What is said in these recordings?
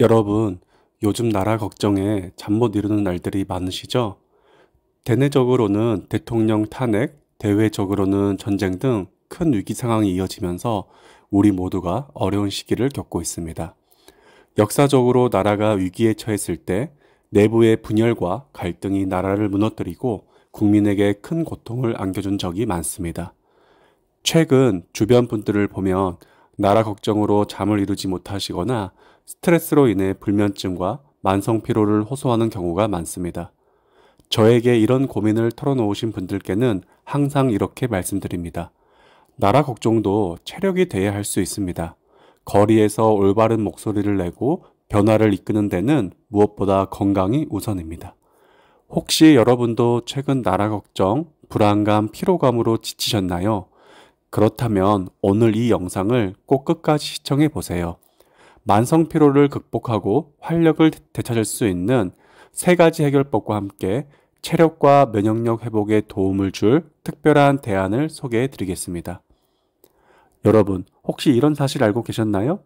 여러분, 요즘 나라 걱정에 잠 못 이루는 날들이 많으시죠? 대내적으로는 대통령 탄핵, 대외적으로는 전쟁 등 큰 위기 상황이 이어지면서 우리 모두가 어려운 시기를 겪고 있습니다. 역사적으로 나라가 위기에 처했을 때 내부의 분열과 갈등이 나라를 무너뜨리고 국민에게 큰 고통을 안겨준 적이 많습니다. 최근 주변 분들을 보면 나라 걱정으로 잠을 이루지 못하시거나 스트레스로 인해 불면증과 만성 피로를 호소하는 경우가 많습니다. 저에게 이런 고민을 털어놓으신 분들께는 항상 이렇게 말씀드립니다. 나라 걱정도 체력이 돼야 할 수 있습니다. 거리에서 올바른 목소리를 내고 변화를 이끄는 데는 무엇보다 건강이 우선입니다. 혹시 여러분도 최근 나라 걱정, 불안감, 피로감으로 지치셨나요? 그렇다면 오늘 이 영상을 꼭 끝까지 시청해 보세요. 만성 피로를 극복하고 활력을 되찾을 수 있는 세 가지 해결법과 함께 체력과 면역력 회복에 도움을 줄 특별한 대안을 소개해 드리겠습니다. 여러분, 혹시 이런 사실 알고 계셨나요?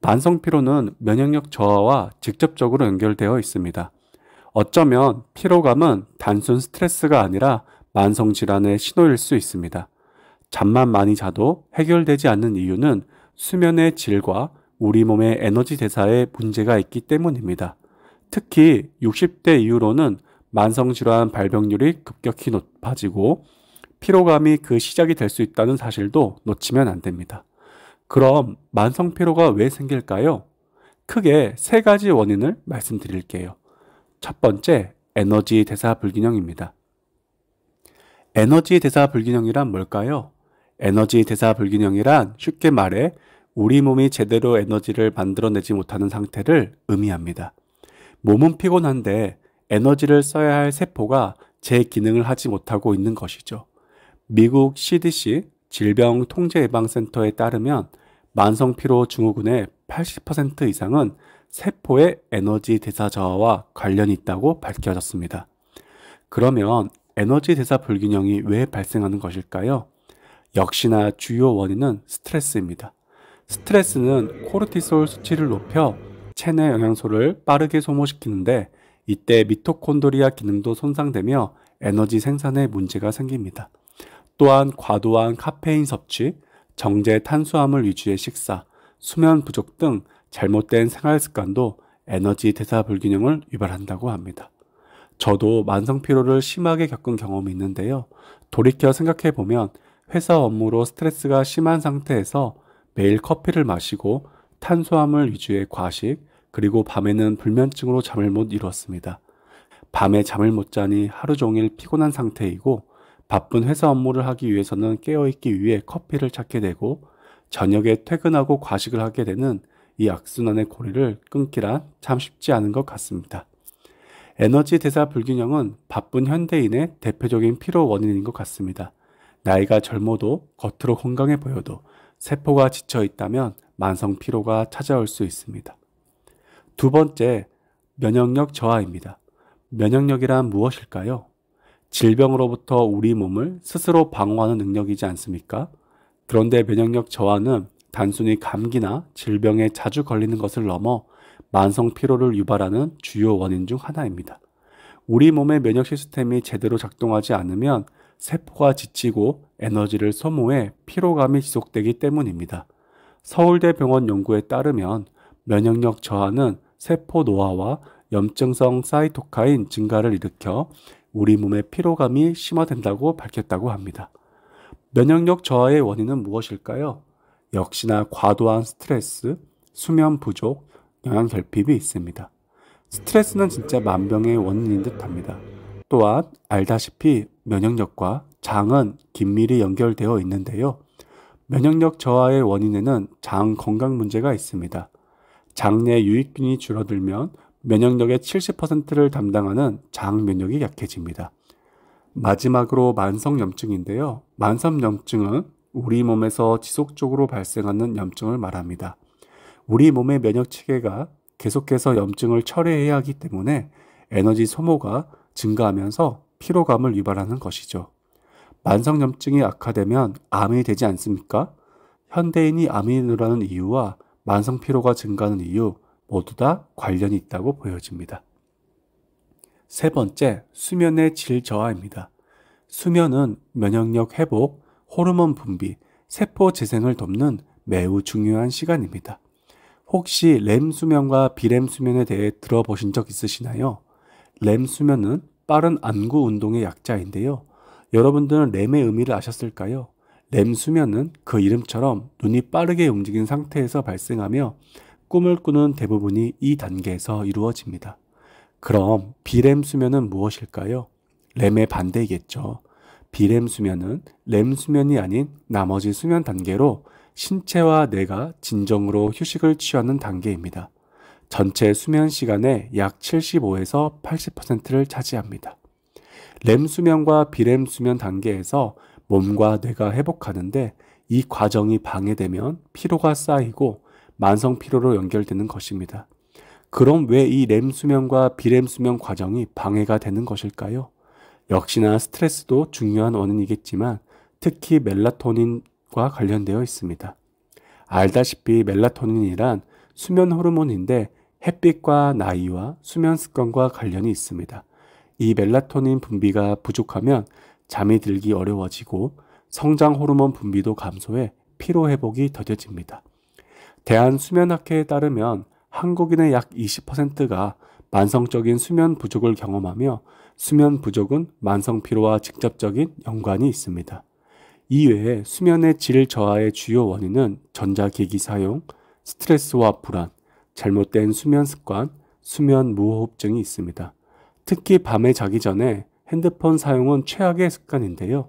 만성 피로는 면역력 저하와 직접적으로 연결되어 있습니다. 어쩌면 피로감은 단순 스트레스가 아니라 만성 질환의 신호일 수 있습니다. 잠만 많이 자도 해결되지 않는 이유는 수면의 질과 우리 몸의 에너지 대사에 문제가 있기 때문입니다. 특히 60대 이후로는 만성질환 발병률이 급격히 높아지고 피로감이 그 시작이 될 수 있다는 사실도 놓치면 안 됩니다. 그럼 만성 피로가 왜 생길까요? 크게 세 가지 원인을 말씀드릴게요. 첫 번째, 에너지 대사 불균형입니다. 에너지 대사 불균형이란 뭘까요? 에너지 대사 불균형이란 쉽게 말해 우리 몸이 제대로 에너지를 만들어내지 못하는 상태를 의미합니다. 몸은 피곤한데 에너지를 써야 할 세포가 제 기능을 하지 못하고 있는 것이죠. 미국 CDC 질병통제예방센터에 따르면 만성피로 증후군의 80% 이상은 세포의 에너지 대사 저하와 관련이 있다고 밝혀졌습니다. 그러면 에너지 대사 불균형이 왜 발생하는 것일까요? 역시나 주요 원인은 스트레스입니다. 스트레스는 코르티솔 수치를 높여 체내 영양소를 빠르게 소모시키는데 이때 미토콘드리아 기능도 손상되며 에너지 생산에 문제가 생깁니다. 또한 과도한 카페인 섭취, 정제 탄수화물 위주의 식사, 수면 부족 등 잘못된 생활 습관도 에너지 대사 불균형을 유발한다고 합니다. 저도 만성 피로를 심하게 겪은 경험이 있는데요. 돌이켜 생각해 보면 회사 업무로 스트레스가 심한 상태에서 매일 커피를 마시고 탄수화물 위주의 과식, 그리고 밤에는 불면증으로 잠을 못 이루었습니다. 밤에 잠을 못 자니 하루 종일 피곤한 상태이고 바쁜 회사 업무를 하기 위해서는 깨어있기 위해 커피를 찾게 되고 저녁에 퇴근하고 과식을 하게 되는 이 악순환의 고리를 끊기란 참 쉽지 않은 것 같습니다. 에너지 대사 불균형은 바쁜 현대인의 대표적인 피로 원인인 것 같습니다. 나이가 젊어도 겉으로 건강해 보여도 세포가 지쳐 있다면 만성 피로가 찾아올 수 있습니다. 두 번째, 면역력 저하입니다. 면역력이란 무엇일까요? 질병으로부터 우리 몸을 스스로 방어하는 능력이지 않습니까? 그런데 면역력 저하는 단순히 감기나 질병에 자주 걸리는 것을 넘어 만성 피로를 유발하는 주요 원인 중 하나입니다. 우리 몸의 면역 시스템이 제대로 작동하지 않으면 세포가 지치고 에너지를 소모해 피로감이 지속되기 때문입니다. 서울대병원 연구에 따르면 면역력 저하는 세포 노화와 염증성 사이토카인 증가를 일으켜 우리 몸의 피로감이 심화된다고 밝혔다고 합니다. 면역력 저하의 원인은 무엇일까요? 역시나 과도한 스트레스, 수면 부족, 영양 결핍이 있습니다. 스트레스는 진짜 만병의 원인인 듯합니다. 또한 알다시피 면역력과 장은 긴밀히 연결되어 있는데요. 면역력 저하의 원인에는 장 건강 문제가 있습니다. 장내 유익균이 줄어들면 면역력의 70%를 담당하는 장 면역이 약해집니다. 마지막으로 만성염증인데요. 만성염증은 우리 몸에서 지속적으로 발생하는 염증을 말합니다. 우리 몸의 면역 체계가 계속해서 염증을 처리해야 하기 때문에 에너지 소모가 증가하면서 피로감을 유발하는 것이죠. 만성염증이 악화되면 암이 되지 않습니까? 현대인이 암이 늘어나는 이유와 만성 피로가 증가하는 이유 모두 다 관련이 있다고 보여집니다. 세 번째, 수면의 질 저하입니다. 수면은 면역력 회복, 호르몬 분비, 세포 재생을 돕는 매우 중요한 시간입니다. 혹시 렘 수면과 비렘 수면에 대해 들어보신 적 있으시나요? 렘 수면은 빠른 안구 운동의 약자인데요. 여러분들은 렘의 의미를 아셨을까요? 렘 수면은 그 이름처럼 눈이 빠르게 움직인 상태에서 발생하며 꿈을 꾸는 대부분이 이 단계에서 이루어집니다. 그럼 비렘 수면은 무엇일까요? 렘의 반대이겠죠. 비렘 수면은 렘 수면이 아닌 나머지 수면 단계로 신체와 뇌가 진정으로 휴식을 취하는 단계입니다. 전체 수면 시간의 약 75에서 80%를 차지합니다. 렘 수면과 비렘 수면 단계에서 몸과 뇌가 회복하는데 이 과정이 방해되면 피로가 쌓이고 만성 피로로 연결되는 것입니다. 그럼 왜 이 렘 수면과 비렘 수면 과정이 방해가 되는 것일까요? 역시나 스트레스도 중요한 원인이겠지만 특히 멜라토닌과 관련되어 있습니다. 알다시피 멜라토닌이란 수면 호르몬인데 햇빛과 나이와 수면 습관과 관련이 있습니다. 이 멜라토닌 분비가 부족하면 잠이 들기 어려워지고 성장 호르몬 분비도 감소해 피로 회복이 더뎌집니다. 대한수면학회에 따르면 한국인의 약 20%가 만성적인 수면 부족을 경험하며 수면 부족은 만성 피로와 직접적인 연관이 있습니다. 이외에 수면의 질 저하의 주요 원인은 전자기기 사용, 스트레스와 불안, 잘못된 수면 습관, 수면 무호흡증이 있습니다. 특히 밤에 자기 전에 핸드폰 사용은 최악의 습관인데요.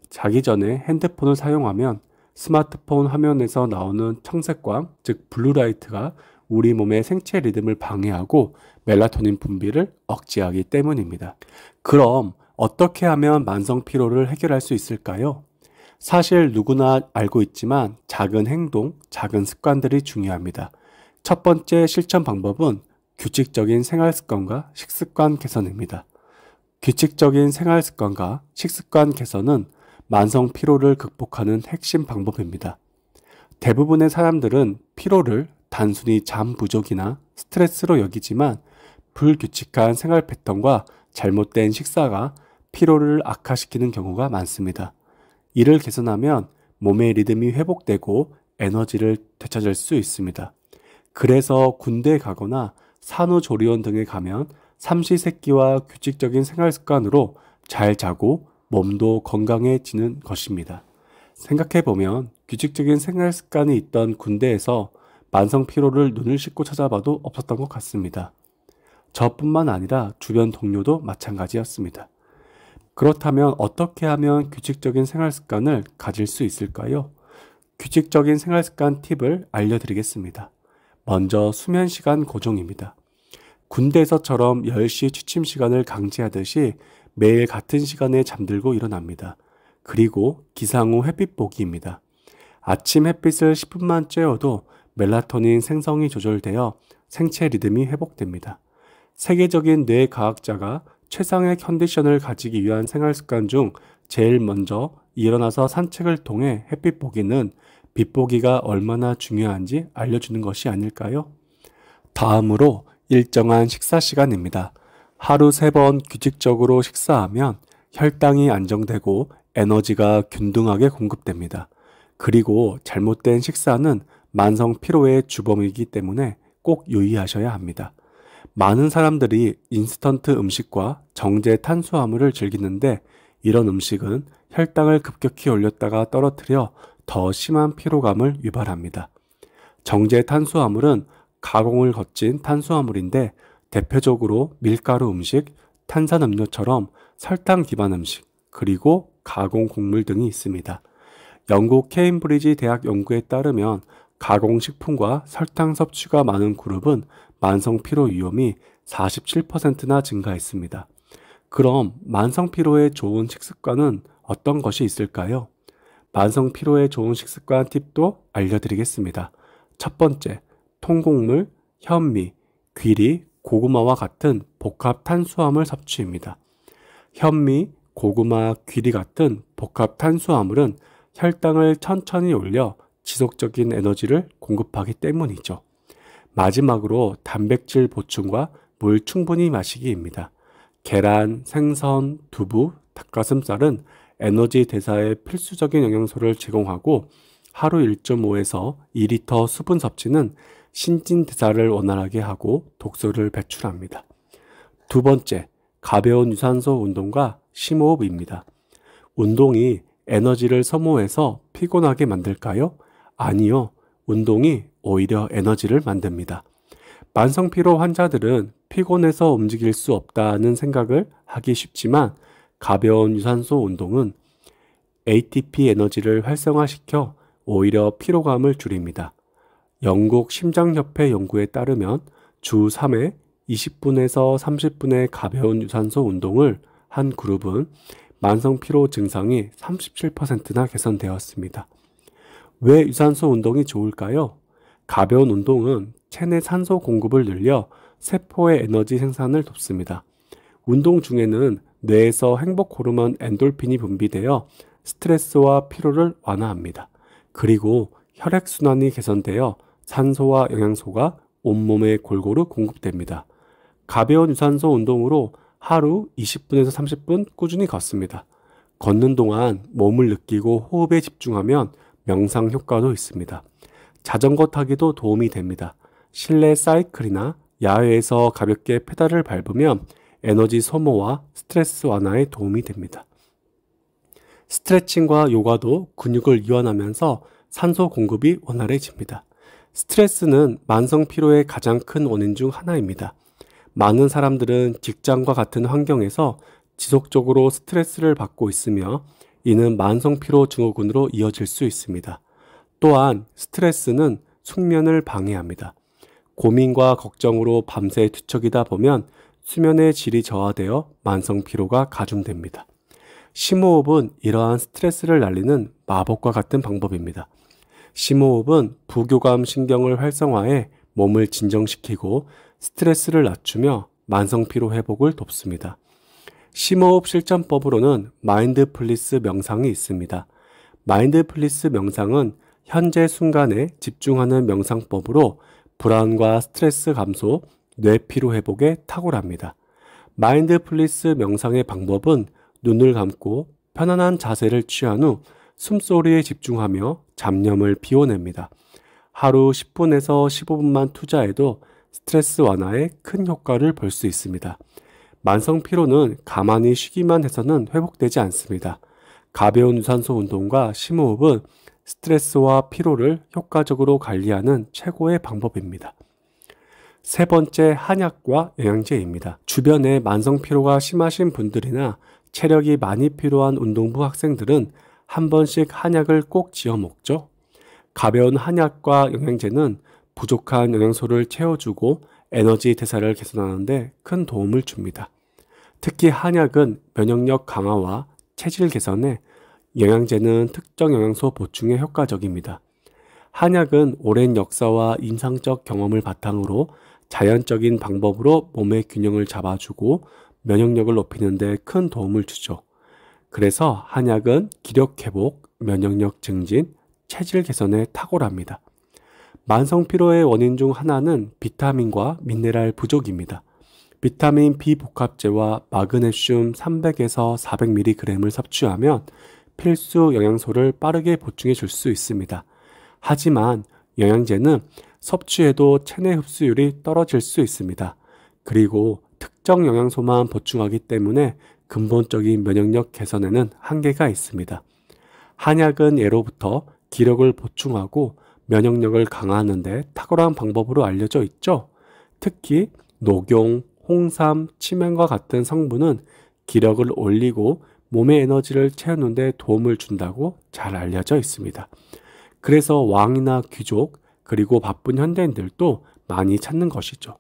자기 전에 핸드폰을 사용하면 스마트폰 화면에서 나오는 청색광, 즉 블루라이트가 우리 몸의 생체 리듬을 방해하고 멜라토닌 분비를 억제하기 때문입니다. 그럼 어떻게 하면 만성 피로를 해결할 수 있을까요? 사실 누구나 알고 있지만 작은 행동, 작은 습관들이 중요합니다. 첫 번째 실천 방법은 규칙적인 생활 습관과 식습관 개선입니다. 규칙적인 생활 습관과 식습관 개선은 만성 피로를 극복하는 핵심 방법입니다. 대부분의 사람들은 피로를 단순히 잠 부족이나 스트레스로 여기지만 불규칙한 생활 패턴과 잘못된 식사가 피로를 악화시키는 경우가 많습니다. 이를 개선하면 몸의 리듬이 회복되고 에너지를 되찾을 수 있습니다. 그래서 군대에 가거나 산후조리원 등에 가면 삼시세끼와 규칙적인 생활 습관으로 잘 자고 몸도 건강해지는 것입니다. 생각해보면 규칙적인 생활 습관이 있던 군대에서 만성 피로를 눈을 씻고 찾아봐도 없었던 것 같습니다. 저뿐만 아니라 주변 동료도 마찬가지였습니다. 그렇다면 어떻게 하면 규칙적인 생활 습관을 가질 수 있을까요? 규칙적인 생활 습관 팁을 알려드리겠습니다. 먼저 수면 시간 고정입니다. 군대에서처럼 10시 취침 시간을 강제하듯이 매일 같은 시간에 잠들고 일어납니다. 그리고 기상 후 햇빛 보기입니다. 아침 햇빛을 10분만 쬐어도 멜라토닌 생성이 조절되어 생체 리듬이 회복됩니다. 세계적인 뇌과학자가 최상의 컨디션을 가지기 위한 생활 습관 중 제일 먼저 일어나서 산책을 통해 햇빛 보기는 빛 보기가 얼마나 중요한지 알려주는 것이 아닐까요? 다음으로 일정한 식사 시간입니다. 하루 3번 규칙적으로 식사하면 혈당이 안정되고 에너지가 균등하게 공급됩니다. 그리고 잘못된 식사는 만성 피로의 주범이기 때문에 꼭 유의하셔야 합니다. 많은 사람들이 인스턴트 음식과 정제 탄수화물을 즐기는데 이런 음식은 혈당을 급격히 올렸다가 떨어뜨려 더 심한 피로감을 유발합니다. 정제 탄수화물은 가공을 거친 탄수화물인데 대표적으로 밀가루 음식, 탄산음료처럼 설탕 기반 음식, 그리고 가공 곡물 등이 있습니다. 영국 케임브리지 대학 연구에 따르면 가공식품과 설탕 섭취가 많은 그룹은 만성 피로 위험이 47%나 증가했습니다. 그럼 만성 피로에 좋은 식습관은 어떤 것이 있을까요? 만성 피로에 좋은 식습관 팁도 알려드리겠습니다. 첫 번째, 통곡물, 현미, 귀리, 고구마와 같은 복합 탄수화물 섭취입니다. 현미, 고구마, 귀리 같은 복합 탄수화물은 혈당을 천천히 올려 지속적인 에너지를 공급하기 때문이죠. 마지막으로 단백질 보충과 물 충분히 마시기입니다. 계란, 생선, 두부, 닭가슴살은 에너지 대사에 필수적인 영양소를 제공하고 하루 1.5에서 2리터 수분 섭취는 신진대사를 원활하게 하고 독소를 배출합니다. 두 번째, 가벼운 유산소 운동과 심호흡입니다. 운동이 에너지를 소모해서 피곤하게 만들까요? 아니요. 운동이 오히려 에너지를 만듭니다. 만성피로 환자들은 피곤해서 움직일 수 없다는 생각을 하기 쉽지만 가벼운 유산소 운동은 ATP 에너지를 활성화시켜 오히려 피로감을 줄입니다. 영국 심장협회 연구에 따르면 주 3회 20분에서 30분의 가벼운 유산소 운동을 한 그룹은 만성피로 증상이 37%나 개선되었습니다. 왜 유산소 운동이 좋을까요? 가벼운 운동은 체내 산소 공급을 늘려 세포의 에너지 생산을 돕습니다. 운동 중에는 뇌에서 행복 호르몬 엔돌핀이 분비되어 스트레스와 피로를 완화합니다. 그리고 혈액순환이 개선되어 산소와 영양소가 온몸에 골고루 공급됩니다. 가벼운 유산소 운동으로 하루 20분에서 30분 꾸준히 걷습니다. 걷는 동안 몸을 느끼고 호흡에 집중하면 명상 효과도 있습니다. 자전거 타기도 도움이 됩니다. 실내 사이클이나 야외에서 가볍게 페달을 밟으면 에너지 소모와 스트레스 완화에 도움이 됩니다. 스트레칭과 요가도 근육을 이완하면서 산소 공급이 원활해집니다. 스트레스는 만성 피로의 가장 큰 원인 중 하나입니다. 많은 사람들은 직장과 같은 환경에서 지속적으로 스트레스를 받고 있으며 이는 만성 피로 증후군으로 이어질 수 있습니다. 또한 스트레스는 숙면을 방해합니다. 고민과 걱정으로 밤새 뒤척이다 보면 수면의 질이 저하되어 만성 피로가 가중됩니다. 심호흡은 이러한 스트레스를 날리는 마법과 같은 방법입니다. 심호흡은 부교감 신경을 활성화해 몸을 진정시키고 스트레스를 낮추며 만성 피로 회복을 돕습니다. 심호흡 실전법으로는 마인드풀리스 명상이 있습니다. 마인드풀리스 명상은 현재 순간에 집중하는 명상법으로 불안과 스트레스 감소, 뇌피로 회복에 탁월합니다. 마인드풀리스 명상의 방법은 눈을 감고 편안한 자세를 취한 후 숨소리에 집중하며 잡념을 비워냅니다. 하루 10분에서 15분만 투자해도 스트레스 완화에 큰 효과를 볼 수 있습니다. 만성 피로는 가만히 쉬기만 해서는 회복되지 않습니다. 가벼운 유산소 운동과 심호흡은 스트레스와 피로를 효과적으로 관리하는 최고의 방법입니다. 세 번째, 한약과 영양제입니다. 주변에 만성 피로가 심하신 분들이나 체력이 많이 필요한 운동부 학생들은 한 번씩 한약을 꼭 지어 먹죠. 가벼운 한약과 영양제는 부족한 영양소를 채워주고 에너지 대사를 개선하는 데 큰 도움을 줍니다. 특히 한약은 면역력 강화와 체질 개선에, 영양제는 특정 영양소 보충에 효과적입니다. 한약은 오랜 역사와 임상적 경험을 바탕으로 자연적인 방법으로 몸의 균형을 잡아주고 면역력을 높이는 데 큰 도움을 주죠. 그래서 한약은 기력 회복, 면역력 증진, 체질 개선에 탁월합니다. 만성 피로의 원인 중 하나는 비타민과 미네랄 부족입니다. 비타민 비복합제와 마그네슘 300에서 400mg을 섭취하면 필수 영양소를 빠르게 보충해 줄 수 있습니다. 하지만 영양제는 섭취해도 체내 흡수율이 떨어질 수 있습니다. 그리고 특정 영양소만 보충하기 때문에 근본적인 면역력 개선에는 한계가 있습니다. 한약은 예로부터 기력을 보충하고 면역력을 강화하는 데 탁월한 방법으로 알려져 있죠. 특히 녹용, 홍삼, 치명과 같은 성분은 기력을 올리고 몸의 에너지를 채우는 데 도움을 준다고 잘 알려져 있습니다. 그래서 왕이나 귀족, 그리고 바쁜 현대인들도 많이 찾는 것이죠.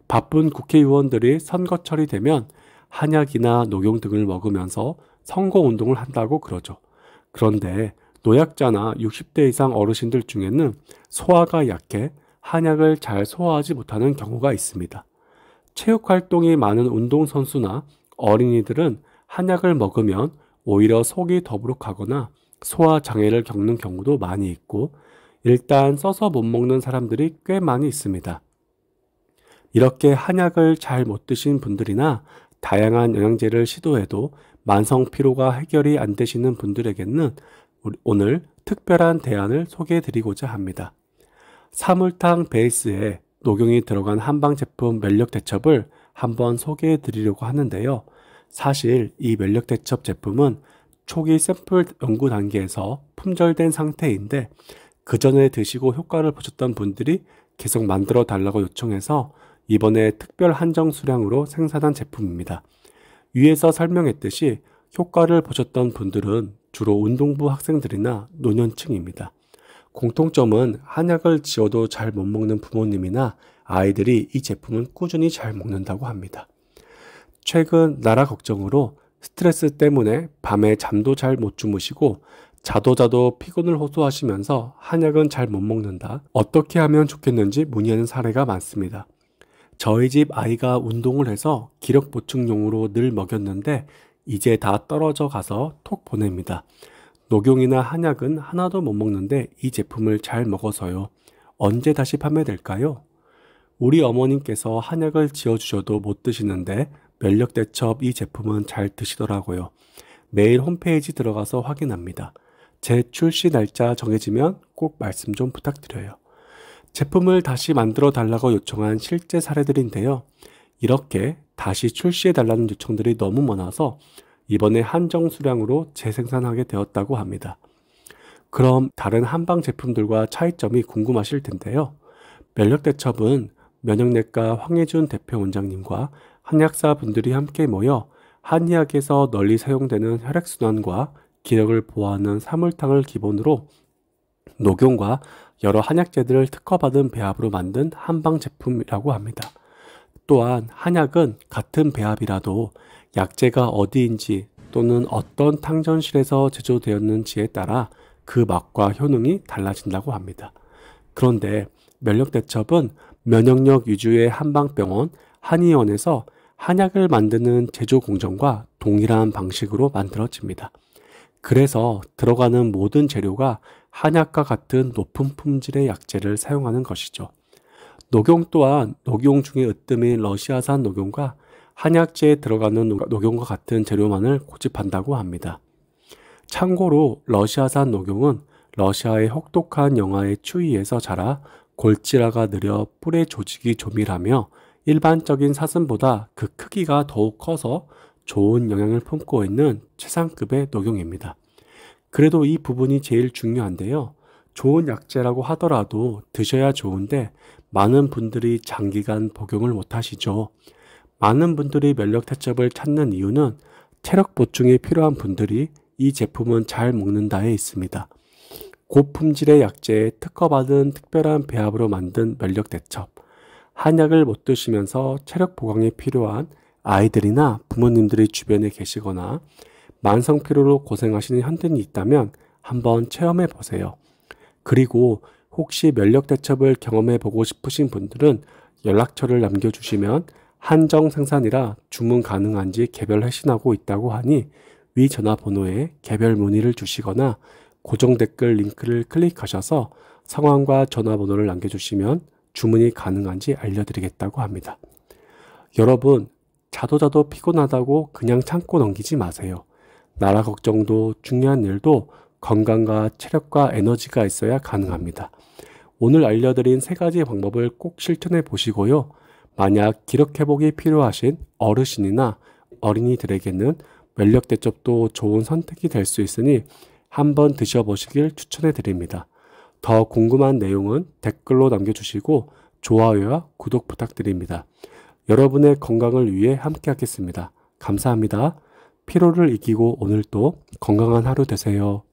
바쁜 국회의원들이 선거철이 되면 한약이나 녹용 등을 먹으면서 선거운동을 한다고 그러죠. 그런데 노약자나 60대 이상 어르신들 중에는 소화가 약해 한약을 잘 소화하지 못하는 경우가 있습니다. 체육활동이 많은 운동선수나 어린이들은 한약을 먹으면 오히려 속이 더부룩하거나 소화장애를 겪는 경우도 많이 있고 일단 써서 못 먹는 사람들이 꽤 많이 있습니다. 이렇게 한약을 잘 못 드신 분들이나 다양한 영양제를 시도해도 만성 피로가 해결이 안 되시는 분들에게는 오늘 특별한 대안을 소개해 드리고자 합니다. 사물탕 베이스에 녹용이 들어간 한방 제품 면역 대첩을 한번 소개해 드리려고 하는데요. 사실 이 면역 대첩 제품은 초기 샘플 연구 단계에서 품절된 상태인데 그 전에 드시고 효과를 보셨던 분들이 계속 만들어 달라고 요청해서 이번에 특별 한정 수량으로 생산한 제품입니다. 위에서 설명했듯이 효과를 보셨던 분들은 주로 운동부 학생들이나 노년층입니다. 공통점은 한약을 지어도 잘 못 먹는 부모님이나 아이들이 이 제품은 꾸준히 잘 먹는다고 합니다. 최근 나라 걱정으로 스트레스 때문에 밤에 잠도 잘 못 주무시고 자도 피곤을 호소하시면서 한약은 잘 못 먹는다, 어떻게 하면 좋겠는지 문의하는 사례가 많습니다. 저희 집 아이가 운동을 해서 기력 보충용으로 늘 먹였는데 이제 다 떨어져 가서 톡 보냅니다. 녹용이나 한약은 하나도 못 먹는데 이 제품을 잘 먹어서요. 언제 다시 판매될까요? 우리 어머님께서 한약을 지어주셔도 못 드시는데 면역대첩 이 제품은 잘 드시더라고요. 매일 홈페이지 들어가서 확인합니다. 제 출시 날짜 정해지면 꼭 말씀 좀 부탁드려요. 제품을 다시 만들어 달라고 요청한 실제 사례들인데요. 이렇게 다시 출시해 달라는 요청들이 너무 많아서 이번에 한정 수량으로 재생산하게 되었다고 합니다. 그럼 다른 한방 제품들과 차이점이 궁금하실 텐데요. 면역대첩은 면역내과 황혜준 대표 원장님과 한약사 분들이 함께 모여 한의학에서 널리 사용되는 혈액순환과 기력을 보호하는 사물탕을 기본으로 녹용과 여러 한약재들을 특허받은 배합으로 만든 한방 제품이라고 합니다. 또한 한약은 같은 배합이라도 약재가 어디인지 또는 어떤 탕전실에서 제조되었는지에 따라 그 맛과 효능이 달라진다고 합니다. 그런데 면역대첩은 면역력 위주의 한방병원 한의원에서 한약을 만드는 제조 공정과 동일한 방식으로 만들어집니다. 그래서 들어가는 모든 재료가 한약과 같은 높은 품질의 약재를 사용하는 것이죠. 녹용 또한 녹용 중에 으뜸인 러시아산 녹용과 한약재에 들어가는 녹용과 같은 재료만을 고집한다고 합니다. 참고로 러시아산 녹용은 러시아의 혹독한 영하의 추위에서 자라 골지라가 느려 뿔의 조직이 조밀하며 일반적인 사슴보다 그 크기가 더욱 커서 좋은 영양을 품고 있는 최상급의 녹용입니다. 그래도 이 부분이 제일 중요한데요. 좋은 약재라고 하더라도 드셔야 좋은데 많은 분들이 장기간 복용을 못하시죠. 많은 분들이 면역대첩을 찾는 이유는 체력 보충이 필요한 분들이 이 제품은 잘 먹는다에 있습니다. 고품질의 약재에 특허받은 특별한 배합으로 만든 면역대첩. 한약을 못 드시면서 체력 보강이 필요한 아이들이나 부모님들이 주변에 계시거나 만성 피로로 고생하시는 현대인이 있다면 한번 체험해 보세요. 그리고 혹시 면역대첩을 경험해 보고 싶으신 분들은 연락처를 남겨주시면 한정 생산이라 주문 가능한지 개별 회신하고 있다고 하니 위 전화번호에 개별 문의를 주시거나 고정 댓글 링크를 클릭하셔서 성함과 전화번호를 남겨주시면 주문이 가능한지 알려드리겠다고 합니다. 여러분, 자도 피곤하다고 그냥 참고 넘기지 마세요. 나라 걱정도 중요한 일도 건강과 체력과 에너지가 있어야 가능합니다. 오늘 알려드린 3가지 방법을 꼭 실천해 보시고요. 만약 기력 회복이 필요하신 어르신이나 어린이들에게는 면역대첩도 좋은 선택이 될 수 있으니 한번 드셔보시길 추천해 드립니다. 더 궁금한 내용은 댓글로 남겨주시고 좋아요와 구독 부탁드립니다. 여러분의 건강을 위해 함께 하겠습니다. 감사합니다. 피로를 이기고 오늘도 건강한 하루 되세요.